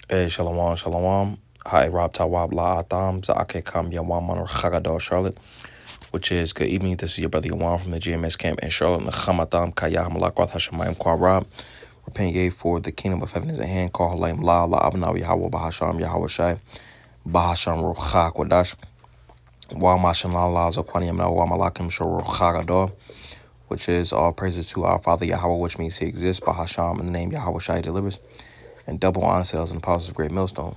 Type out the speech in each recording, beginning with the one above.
Hey, shalom, shalom. Hi, Rob Tawab La Atam, Zaake Kam Yawaman Chagador, Charlotte, which is good evening. This is your brother Yawan from the GMS camp in Charlotte. Nachamatam Kayah Malakwath Hashemayim Kwa Rob. Repent ye for the kingdom of heaven is at hand. Call Halayim La La Abnaw Yahweh Bahasham Yahweh Shai Bahasham Rucha Kwadash. Wa Mashan La La Zakwani Yamna Wa Malakim Shor Chagador, which is all praises to our Father Yahweh, which means he exists. Bahasham in the name Yahweh Shai delivers. And double honor sales and apostles of Great Millstone. All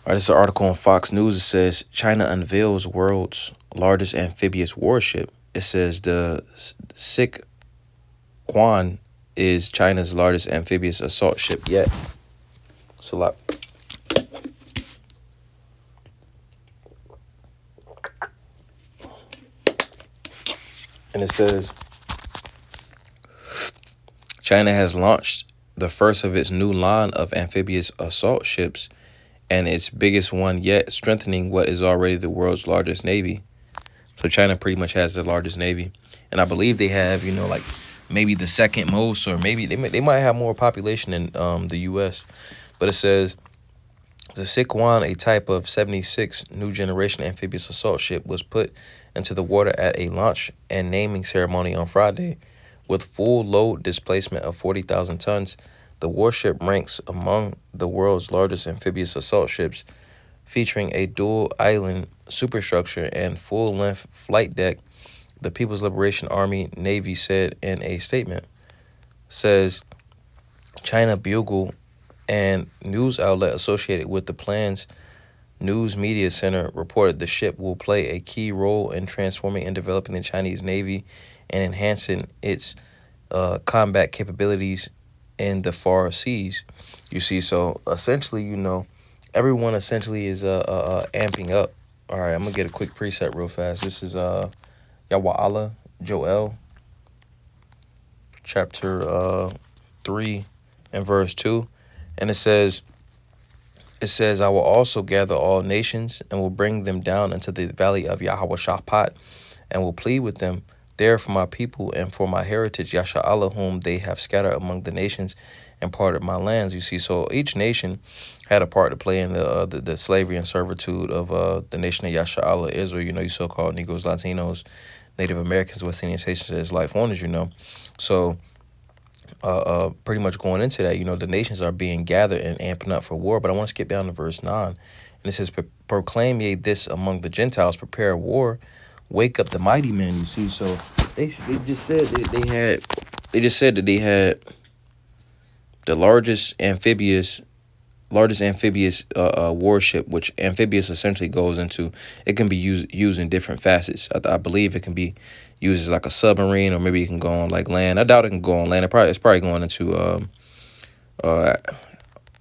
right, this is an article on Fox News. It says China unveils world's largest amphibious warship. It says the Sick Quan is China's largest amphibious assault ship yet. It's a lot. And it says China has launched the first of its new line of amphibious assault ships and its biggest one yet, strengthening what is already the world's largest navy. So China pretty much has the largest navy. And I believe they have, like maybe the second most, or maybe they might have more population than the U.S. But it says the Sikwan, a type of 76 new generation amphibious assault ship, was put into the water at a launch and naming ceremony on Friday. With full load displacement of 40,000 tons, the warship ranks among the world's largest amphibious assault ships, featuring a dual island superstructure and full-length flight deck. The People's Liberation Army Navy said in a statement. Says China Bugle and news outlet associated with the plans News Media Center reported the ship will play a key role in transforming and developing the Chinese Navy and enhancing its combat capabilities in the far seas. You see, so essentially, everyone essentially is amping up. All right, I'm gonna get a quick preset real fast. This is Yawa'ala Joel, chapter 3 and verse 2, and it says, I will also gather all nations and will bring them down into the valley of Yahweh Shaphat and will plead with them there for my people and for my heritage, Yasha'Allah, whom they have scattered among the nations and parted my lands. You see, so each nation had a part to play in the slavery and servitude of the nation of Yasha'Allah, Israel, you so-called Negroes, Latinos, Native Americans, West Indian stations as life owners, So pretty much going into that, the nations are being gathered and amping up for war. But I want to skip down to verse 9. And it says, proclaim ye this among the Gentiles, prepare war, wake up the mighty men. You see, so they just said that they had the largest amphibious warship, which amphibious essentially goes into, it can be used in different facets. I believe it can be used as like a submarine, or maybe it can go on like land. I doubt it can go on land. It's probably going into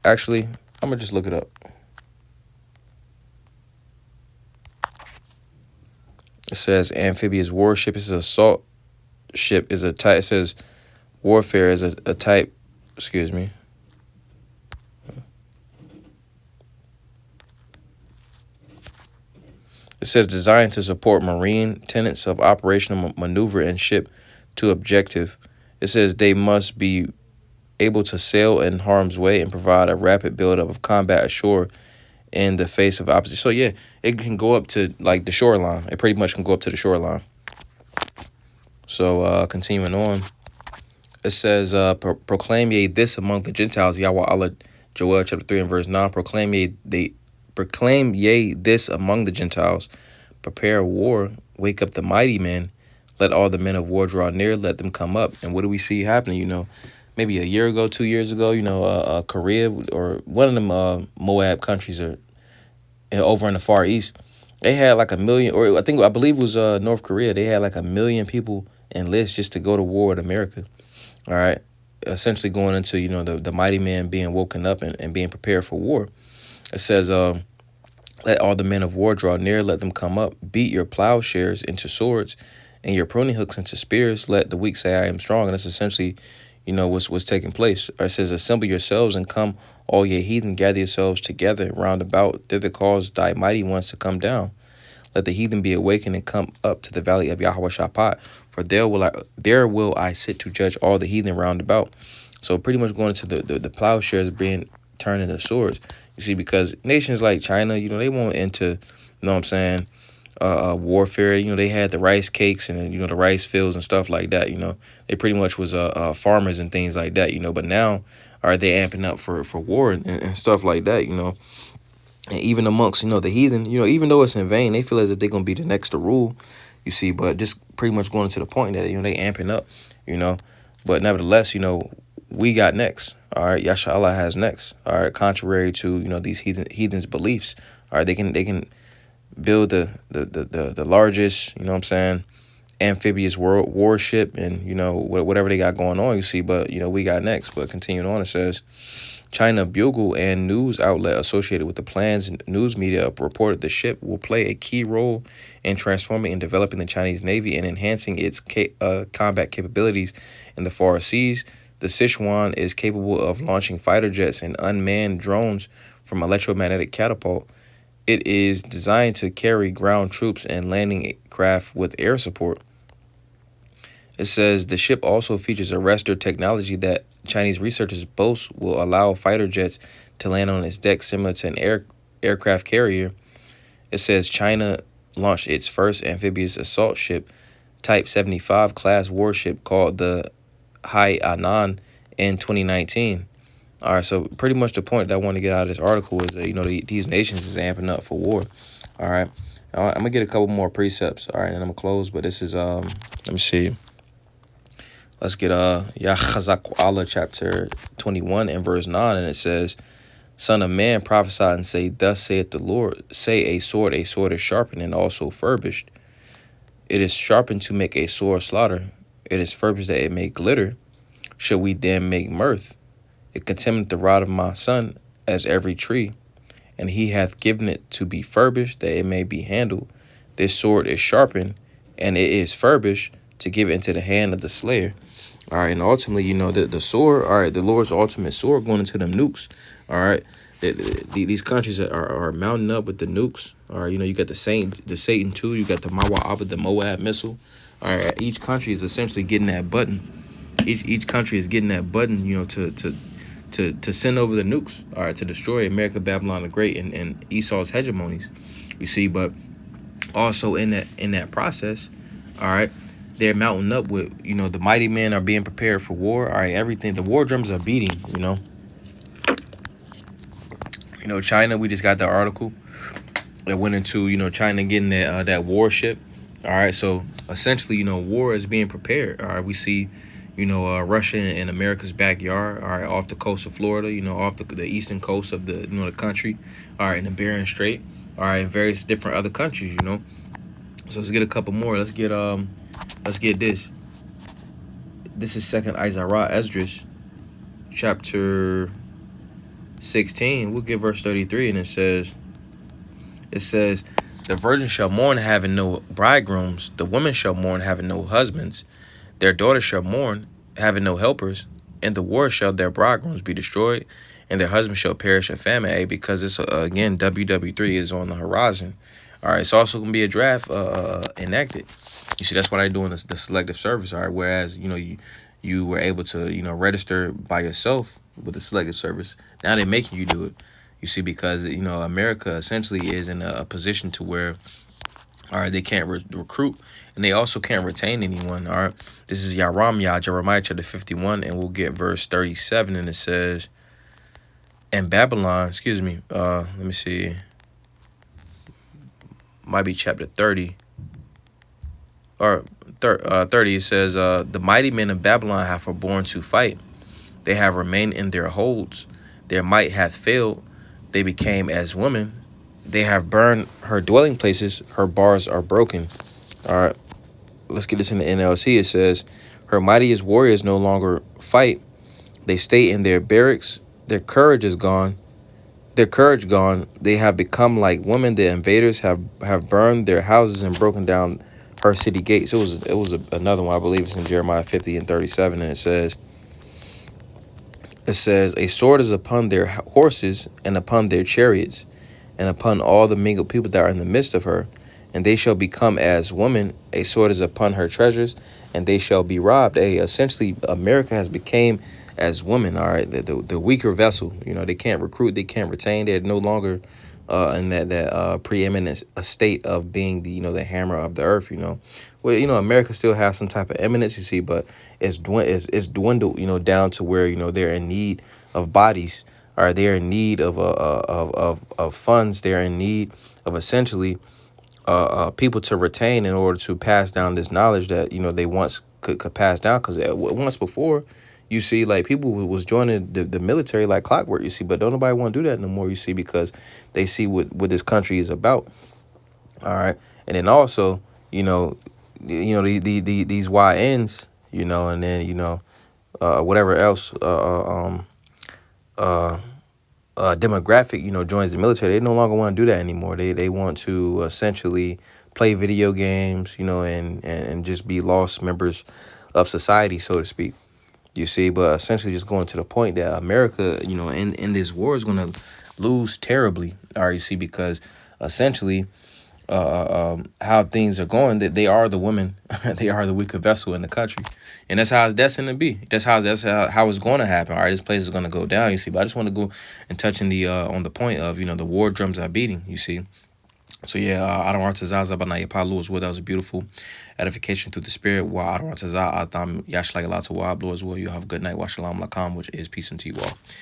actually, I'm gonna just look it up. It says amphibious warship is an assault ship is a type. It says warfare is a type. Excuse me. It says designed to support marine tenets of operational maneuver and ship to objective. It says they must be able to sail in harm's way and provide a rapid buildup of combat ashore in the face of opposition. So yeah, it can go up to like the shoreline. It pretty much can go up to the shoreline. So continuing on, it says, proclaim ye this among the Gentiles, Yahweh Allah, Joel chapter 3 and verse 9. Proclaim ye this among the Gentiles, prepare war, wake up the mighty men, let all the men of war draw near, let them come up. And what do we see happening? Maybe a year ago, 2 years ago, Korea or one of them Moab countries are over in the Far East. They had like 1 million, or I believe it was North Korea. They had like 1 million people enlist just to go to war with America. All right, essentially going into the mighty man being woken up and being prepared for war. It says, let all the men of war draw near, let them come up, beat your plowshares into swords and your pruning hooks into spears. Let the weak say, I am strong. And that's essentially, what's taking place. It says, assemble yourselves and come, all ye heathen, gather yourselves together round about, thither cause thy mighty ones to come down. Let the heathen be awakened and come up to the valley of Yahweh Shaphat, for there will I sit to judge all the heathen round about. So pretty much going into the plowshares being turn into swords. You see, because nations like China, they won't into, what I'm saying, warfare. They had the rice cakes and the rice fields and stuff like that. They pretty much was farmers and things like that. But now are they amping up for war and stuff like that. And even amongst the heathen, even though it's in vain, they feel as if they're gonna be the next to rule. You see, but just pretty much going to the point that they amping up. But nevertheless, we got next. All right, Yasha Allah has next. All right, contrary to these heathens' beliefs. All right, they can build the largest, what I'm saying, amphibious world warship and whatever they got going on. You see, but we got next. But continuing on, it says, China Bugle and news outlet associated with the plans and news media reported the ship will play a key role in transforming and developing the Chinese Navy and enhancing its combat capabilities in the far seas. The Sichuan is capable of launching fighter jets and unmanned drones from electromagnetic catapult. It is designed to carry ground troops and landing craft with air support. It says the ship also features arrestor technology that Chinese researchers boast will allow fighter jets to land on its deck similar to an aircraft carrier. It says China launched its first amphibious assault ship, Type 75 class warship called the Hai Anan in 2019. All right, so pretty much the point that I want to get out of this article is that, these nations is amping up for war. All right, I'm going to get a couple more precepts. All right, and I'm going to close, but this is, let me see. Let's get Yahazak Allah chapter 21 and verse 9, and it says, Son of man, prophesy and say, Thus saith the Lord, say a sword is sharpened and also furbished. It is sharpened to make a sore slaughter. It is furbished that it may glitter. Shall we then make mirth? It contemneth the rod of my son as every tree, and he hath given it to be furbished that it may be handled. This sword is sharpened, and it is furbished to give it into the hand of the slayer. All right, and ultimately, the sword, all right, the Lord's ultimate sword going into them nukes. All right, these countries are mounting up with the nukes. All right, you got the Satan 2, you got the Mawa Abba, the Moab missile. All right, each country is essentially getting that button. Each country is getting that button, to send over the nukes. All right, to destroy America, Babylon the Great, and Esau's hegemonies. You see, but also in that process, all right, they're mounting up with, the mighty men are being prepared for war. All right, everything, the war drums are beating, China, we just got the article that went into, China getting that warship. All right, so essentially, war is being prepared. All right, we see, Russia in America's backyard. All right, off the coast of Florida, off the eastern coast of the country. All right, in the Bering Strait. All right, in various different other countries, So let's get a couple more. Let's get this. This is 2nd Isaiah Esdras, chapter 16. We'll get verse 33, and it says, the virgin shall mourn having no bridegrooms, the woman shall mourn having no husbands, their daughters shall mourn having no helpers, in the war shall their bridegrooms be destroyed, and their husbands shall perish of famine. Because it's again, WW3 is on the horizon. All right, it's also gonna be a draft enacted. You see, that's why they're doing the selective service. All right, whereas you were able to register by yourself with the selective service. Now they're making you do it. You see, because America essentially is in a position to where, all right, they can't recruit, and they also can't retain anyone. All right, this is Jeremiah chapter 51, and we'll get verse 37, and it says, and Babylon, let me see, might be chapter 30. Or 30, it says, the mighty men of Babylon have forborne to fight. They have remained in their holds. Their might hath failed. They became as women. They have burned her dwelling places. Her bars are broken. All right, let's get this in the NLC. It says, her mightiest warriors no longer fight. They stay in their barracks. Their courage is gone. They have become like women. The invaders have burned their houses and broken down her city gates. It was another one, I believe it's in Jeremiah 50 and 37, and it says, a sword is upon their horses and upon their chariots and upon all the mingled people that are in the midst of her, and they shall become as women. A sword is upon her treasures, and they shall be robbed. Essentially, America has became as women. All right, the weaker vessel. You know, they can't recruit, they can't retain. They're no longer in that preeminent state of being the the hammer of the earth. Well, America still has some type of eminence, you see, but it's dwindled, down to where they're in need of bodies. All right, they're in need of funds. They're in need of essentially people to retain in order to pass down this knowledge that they once could pass down. Because once before, you see, like people was joining the military like clockwork, you see, but don't nobody want to do that no more, you see, because they see what this country is about. All right, and then also, these YNs, and then whatever else demographic joins the military. They no longer want to do that anymore. They want to essentially play video games, and just be lost members of society, so to speak. You see, but essentially just going to the point that America, in this war is going to lose terribly. All right, you see, because essentially how things are going, that they are the women, they are the weaker vessel in the country, and that's how it's destined to be. That's how it's going to happen. All right, this place is going to go down. You see, but I just want to go and touch on the point of the war drums are beating. You see. So yeah, Adam Artazaza Banaya Palu as well. That was a beautiful edification through the spirit. Wa Adam Artaza Atam Yash like a lot of Wablo as well. You have a good night. Wa Shalom Lakam, which is peace and tea wall.